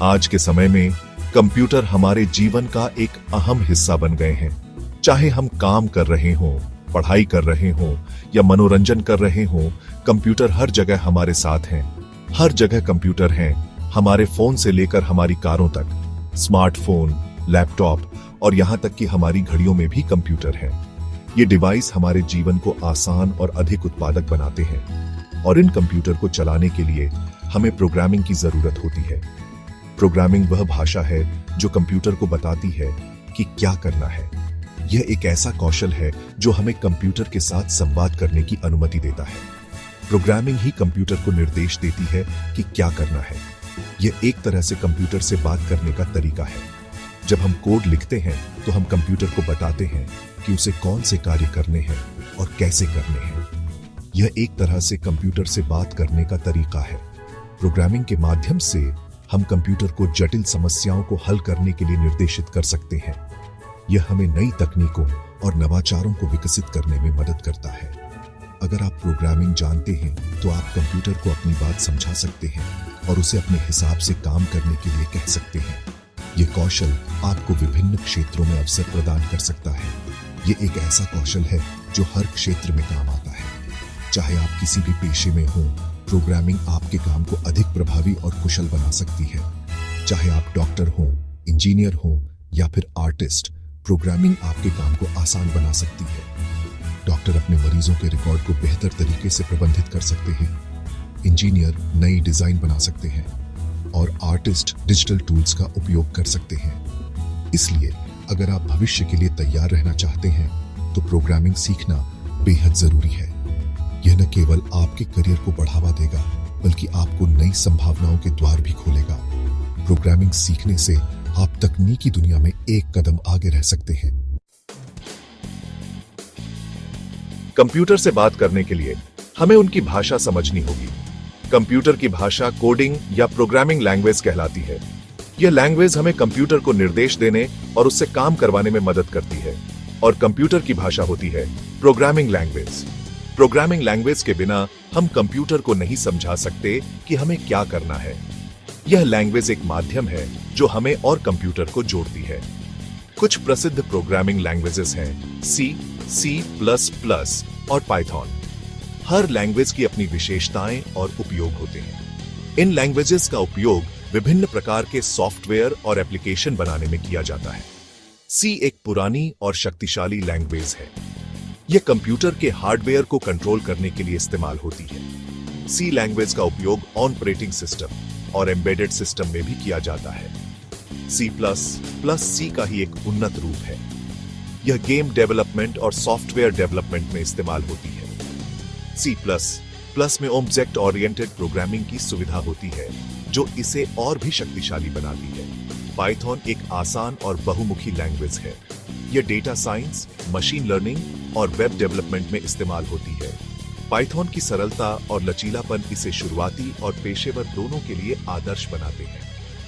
आज के समय में कंप्यूटर हमारे जीवन का एक अहम हिस्सा बन गए हैं। चाहे हम काम कर रहे हों, पढ़ाई कर रहे हों या मनोरंजन कर रहे हों, कंप्यूटर हर जगह हमारे साथ हैं। हर जगह कंप्यूटर हैं, हमारे फोन से लेकर हमारी कारों तक, स्मार्टफोन, लैपटॉप और यहां तक कि हमारी घड़ियों में भी कंप्यूटर है। ये डिवाइस हमारे जीवन को आसान और अधिक उत्पादक बनाते हैं और इन कंप्यूटर को चलाने के लिए हमें प्रोग्रामिंग की जरूरत होती है। प्रोग्रामिंग वह भाषा है जो कंप्यूटर को बताती है कि क्या करना है। यह एक ऐसा कौशल है जो हमें कंप्यूटर के साथ संवाद करने की अनुमति देता है। प्रोग्रामिंग ही कंप्यूटर को निर्देश देती है कि क्या करना है। यह एक तरह से कंप्यूटर से बात करने का तरीका है। जब हम कोड लिखते हैं तो हम कंप्यूटर को बताते हैं कि उसे कौन से कार्य करने हैं और कैसे करने हैं। यह एक तरह से कंप्यूटर से बात करने का तरीका है। प्रोग्रामिंग के माध्यम से हम कंप्यूटर को जटिल समस्याओं को हल करने के लिए निर्देशित कर सकते हैं। यह हमें नई तकनीकों और नवाचारों को विकसित करने में मदद करता है। अगर आप प्रोग्रामिंग जानते हैं तो आप कंप्यूटर को अपनी बात समझा सकते हैं और उसे अपने हिसाब से काम करने के लिए कह सकते हैं। यह कौशल आपको विभिन्न क्षेत्रों में अवसर प्रदान कर सकता है। यह एक ऐसा कौशल है जो हर क्षेत्र में काम आता है। चाहे आप किसी भी पेशे में हों, प्रोग्रामिंग आपके काम को अधिक प्रभावी और कुशल बना सकती है। चाहे आप डॉक्टर हों, इंजीनियर हों या फिर आर्टिस्ट, प्रोग्रामिंग आपके काम को आसान बना सकती है। डॉक्टर अपने मरीजों के रिकॉर्ड को बेहतर तरीके से प्रबंधित कर सकते हैं। इंजीनियर नई डिजाइन बना सकते हैं और आर्टिस्ट डिजिटल टूल्स का उपयोग कर सकते हैं। इसलिए अगर आप भविष्य के लिए तैयार रहना चाहते हैं तो प्रोग्रामिंग सीखना बेहद जरूरी है। यह न केवल आपके करियर को बढ़ावा देगा बल्कि आपको नई संभावनाओं के द्वार भी खोलेगा। प्रोग्रामिंग सीखने से आप तकनीकी दुनिया में एक कदम आगे रह सकते हैं। कंप्यूटर से बात करने के लिए हमें उनकी भाषा समझनी होगी। कंप्यूटर की भाषा कोडिंग या प्रोग्रामिंग लैंग्वेज कहलाती है। यह लैंग्वेज हमें कंप्यूटर को निर्देश देने और उससे काम करवाने में मदद करती है। और कंप्यूटर की भाषा होती है प्रोग्रामिंग लैंग्वेज। प्रोग्रामिंग लैंग्वेज के बिना हम कंप्यूटर को नहीं समझा सकते कि हमें क्या करना है। यह लैंग्वेज एक माध्यम है जो हमें और कंप्यूटर को जोड़ती है। कुछ प्रसिद्ध प्रोग्रामिंग लैंग्वेजेस हैं सी, C++ और पाइथन। हर लैंग्वेज की अपनी विशेषताएं और उपयोग होते हैं। इन लैंग्वेजेस का उपयोग विभिन्न प्रकार के सॉफ्टवेयर और एप्लीकेशन बनाने में किया जाता है। सी एक पुरानी और शक्तिशाली लैंग्वेज है। यह कंप्यूटर के हार्डवेयर को कंट्रोल करने के लिए इस्तेमाल होती है। सी लैंग्वेज का उपयोग ऑपरेटिंग सिस्टम और एम्बेडेड सिस्टम में भी किया जाता है। C++ का ही एक उन्नत रूप है। यह गेम डेवलपमेंट और सॉफ्टवेयर डेवलपमेंट में इस्तेमाल होती है। C++ में ऑब्जेक्ट ओरिएंटेड प्रोग्रामिंग की सुविधा होती है जो इसे और भी शक्तिशाली बनाती है। पाइथन एक आसान और बहुमुखी लैंग्वेज है। यह डेटा साइंस, मशीन लर्निंग और वेब डेवलपमेंट में इस्तेमाल होती है। पाइथन की सरलता और लचीलापन इसे शुरुआती और पेशेवर दोनों के लिए आदर्श बनाते हैं।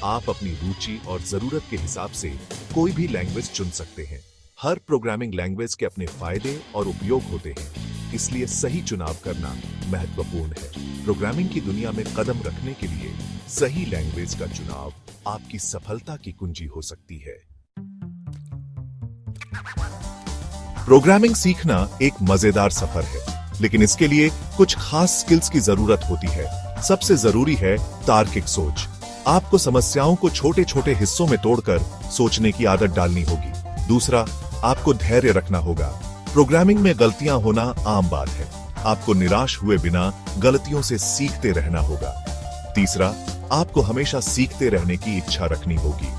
आप अपनी रुचि और जरूरत के हिसाब से कोई भी लैंग्वेज चुन सकते हैं। हर प्रोग्रामिंग लैंग्वेज के अपने फायदे और उपयोग होते हैं, इसलिए सही चुनाव करना महत्वपूर्ण है। प्रोग्रामिंग की दुनिया में कदम रखने के लिए सही लैंग्वेज का चुनाव आपकी सफलता की कुंजी हो सकती है। प्रोग्रामिंग सीखना एक मजेदार सफर है, लेकिन इसके लिए कुछ खास स्किल्स की जरूरत होती है। सबसे जरूरी है तार्किक सोच। आपको समस्याओं को छोटे छोटे हिस्सों में तोड़कर सोचने की आदत डालनी होगी। दूसरा, आपको धैर्य रखना होगा। प्रोग्रामिंग में गलतियां होना आम बात है। आपको निराश हुए बिना गलतियों से सीखते रहना होगा। तीसरा, आपको हमेशा सीखते रहने की इच्छा रखनी होगी।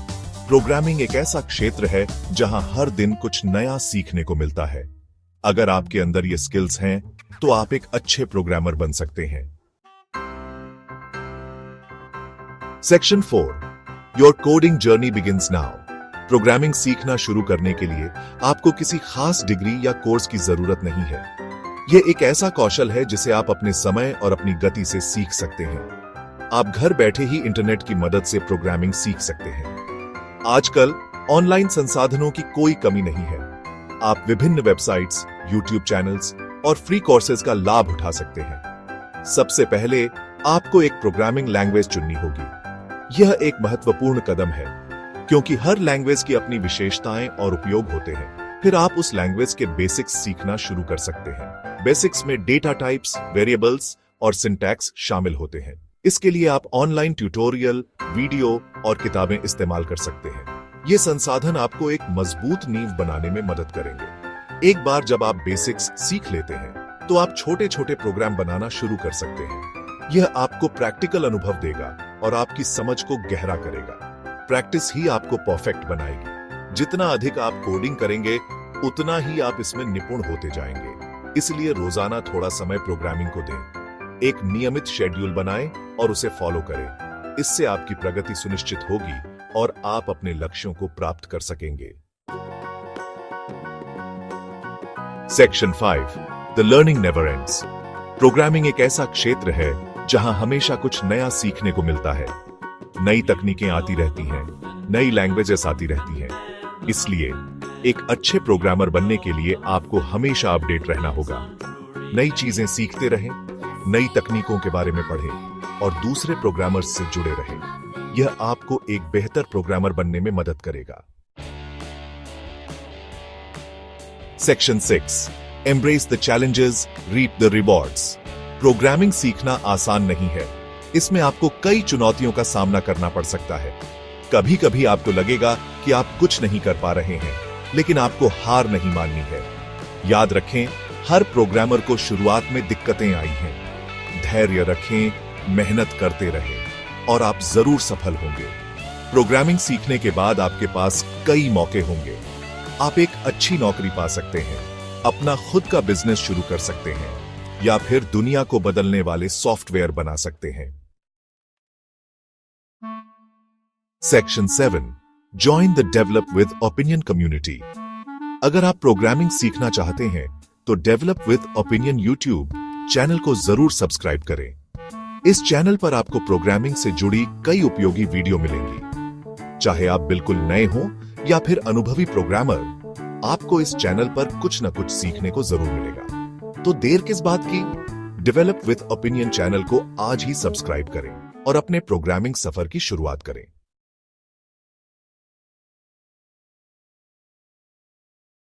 प्रोग्रामिंग एक ऐसा क्षेत्र है जहां हर दिन कुछ नया सीखने को मिलता है। अगर आपके अंदर ये स्किल्स हैं, तो आप एक अच्छे प्रोग्रामर बन सकते हैं। Section 4, your coding journey begins now. Programming सीखना शुरू करने के लिए आपको किसी खास डिग्री या कोर्स की जरूरत नहीं है। यह एक ऐसा कौशल है जिसे आप अपने समय और अपनी गति से सीख सकते हैं। आप घर बैठे ही इंटरनेट की मदद से प्रोग्रामिंग सीख सकते हैं। आजकल ऑनलाइन संसाधनों की कोई कमी नहीं है। आप विभिन्न वेबसाइट्स, यूट्यूब चैनल्स और फ्री कोर्सेज का लाभ उठा सकते हैं। सबसे पहले आपको एक प्रोग्रामिंग लैंग्वेज चुननी होगी। यह एक महत्वपूर्ण कदम है क्योंकि हर लैंग्वेज की अपनी विशेषताएं और उपयोग होते हैं। फिर आप उस लैंग्वेज के बेसिक्स सीखना शुरू कर सकते हैं। बेसिक्स में डेटा टाइप्स, वेरिएबल्स और सिंटैक्स शामिल होते हैं। इसके लिए आप ऑनलाइन ट्यूटोरियल, वीडियो और किताबें इस्तेमाल कर सकते हैं। ये संसाधन आपको एक मजबूत नींव बनाने में मदद करेंगे। एक बार जब आप बेसिक्स सीख लेते हैं तो आप छोटे छोटे प्रोग्राम बनाना शुरू कर सकते हैं। यह आपको प्रैक्टिकल अनुभव देगा और आपकी समझ को गहरा करेगा। प्रैक्टिस ही आपको परफेक्ट बनाएगी। जितना अधिक आप कोडिंग करेंगे उतना ही आप इसमें निपुण होते जाएंगे। इसलिए रोजाना थोड़ा समय प्रोग्रामिंग को दें। एक नियमित शेड्यूल बनाएं और उसे फॉलो करें। इससे आपकी प्रगति सुनिश्चित होगी और आप अपने लक्ष्यों को प्राप्त कर सकेंगे। Section 5, the learning never ends. Programming एक ऐसा क्षेत्र है जहां हमेशा कुछ नया सीखने को मिलता है। नई तकनीकें आती रहती हैं, नई लैंग्वेजेस आती रहती हैं। इसलिए एक अच्छे प्रोग्रामर बनने के लिए आपको हमेशा अपडेट रहना होगा। नई चीजें सीखते रहें, नई तकनीकों के बारे में पढ़ें और दूसरे प्रोग्रामर्स से जुड़े रहें। यह आपको एक बेहतर प्रोग्रामर बनने में मदद करेगा। Section 6, embrace the challenges, reap the rewards. Programming सीखना आसान नहीं है। इसमें आपको कई चुनौतियों का सामना करना पड़ सकता है। कभी कभी आपको लगेगा कि आप कुछ नहीं कर पा रहे हैं, लेकिन आपको हार नहीं माननी है। याद रखें, हर प्रोग्रामर को शुरुआत में दिक्कतें आई हैं। धैर्य रखें, मेहनत करते रहें और आप जरूर सफल होंगे। प्रोग्रामिंग सीखने के बाद आपके पास कई मौके होंगे। आप एक अच्छी नौकरी पा सकते हैं, अपना खुद का बिजनेस शुरू कर सकते हैं या फिर दुनिया को बदलने वाले सॉफ्टवेयर बना सकते हैं। Section 7, join the develop with opinion community. अगर आप प्रोग्रामिंग सीखना चाहते हैं तो develop with opinion YouTube channel को जरूर सब्सक्राइब करें। इस चैनल पर आपको प्रोग्रामिंग से जुड़ी कई उपयोगी वीडियो मिलेंगी। चाहे आप बिल्कुल नए हों या फिर अनुभवी प्रोग्रामर, आपको इस चैनल पर कुछ न कुछ सीखने को जरूर मिलेगा। तो देर किस बात की? डेवलप विद ओपिनियन चैनल को आज ही सब्सक्राइब करें और अपने प्रोग्रामिंग सफर की शुरुआत करें।